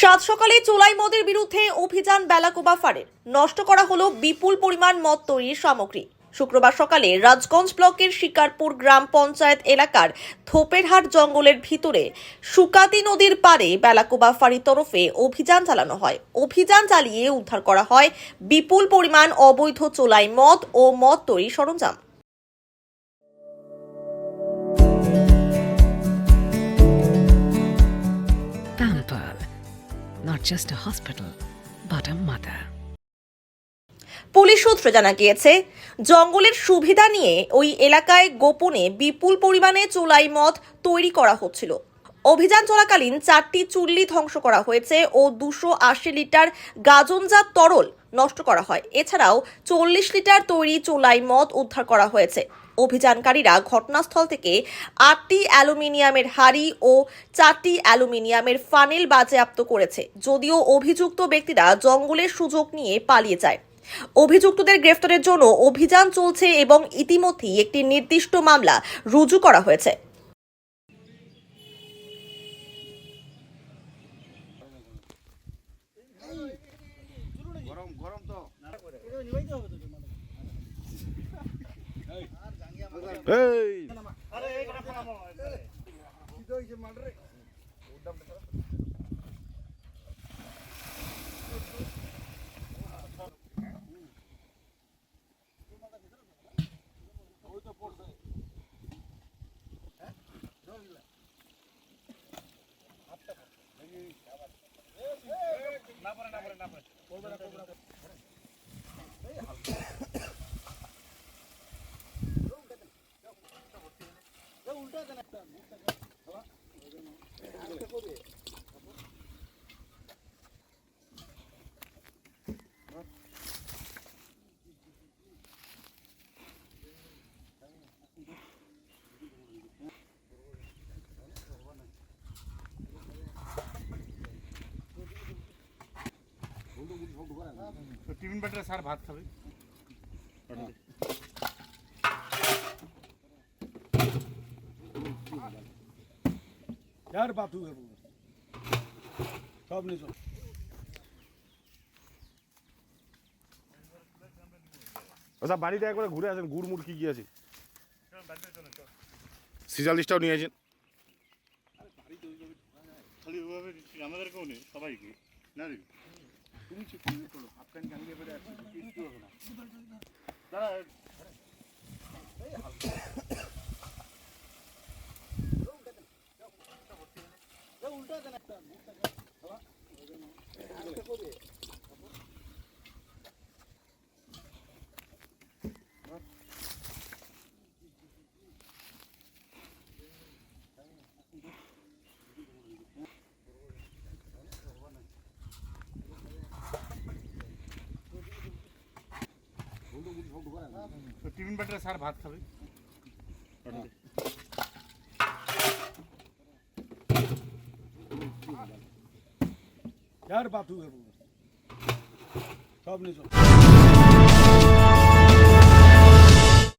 সাত সকালে চোলাই মদের বিরুদ্ধে অভিযান বেলাকোবা ফাঁড়ির। নষ্ট করা হলো বিপুল পরিমাণ মদ তৈরির সামগ্রী। শুক্রবার সকালে রাজগঞ্জ ব্লকের শিকারপুর গ্রাম পঞ্চায়েত এলাকার থোপেরহাট জঙ্গলের ভিতরে সুকাতি নদীর পাড়ে বেলাকোবা ফাঁড়ির তরফে অভিযান চালানো হয়। অভিযান চালিয়ে উদ্ধার করা হয় বিপুল পরিমাণ অবৈধ চোলাই মদ ও মদ তৈরির সরঞ্জাম। Pamper, not just a hospital, but a mother. Police সূত্রে জানা গিয়েছে, জঙ্গলের সুবিধা নিয়ে ওই এলাকায় গোপনে বিপুল পরিমাণে চোলাই মদ তৈরি করা হচ্ছিল। অভিযান চলাকালীন 4টি চুল্লি ধ্বংস করা হয়েছে ও 280 লিটার গাজনজাত তরল নষ্ট করা হয়। এছাড়াও 40 লিটার তৈরি চোলাই মদ উদ্ধার করা হয়েছে। অভিযানকারীরা ঘটনাস্থল থেকে 8টি অ্যালুমিনিয়ামের হাড়ি ও 4টি অ্যালুমিনিয়ামের ফানেল বাজেয়াপ্ত করেছে। যদিও অভিযুক্ত ব্যক্তিরা জঙ্গলের সুযোগ নিয়ে পালিয়ে যায়। অভিযুক্তদের গ্রেফতারের জন্য অভিযান চলছে এবং ইতিমধ্যেই একটি নির্দিষ্ট মামলা রুজু করা হয়েছে। টিফিন ব্যাটারে স্যার ভাত খাবে। यार बात हुई है सब नहीं चल আচ্ছা বাড়িতে একবার ঘুরে আসেন, গুড় মুড় কি কি আছে, সিজাল লিস্টটাও নিয়ে আসেন। খালি ওভাবে আমাদেরকেও নেই সবাইকে না রে তুমি ঠিক করো আপনার গাঙ্গে বেড়ে আসছে কিছু হবে না দাঁড়া উল্টা দেন একটা টিফিন ব্যাটারে স্যার ভাত খাবে। यार बात हुई है सब नहीं चल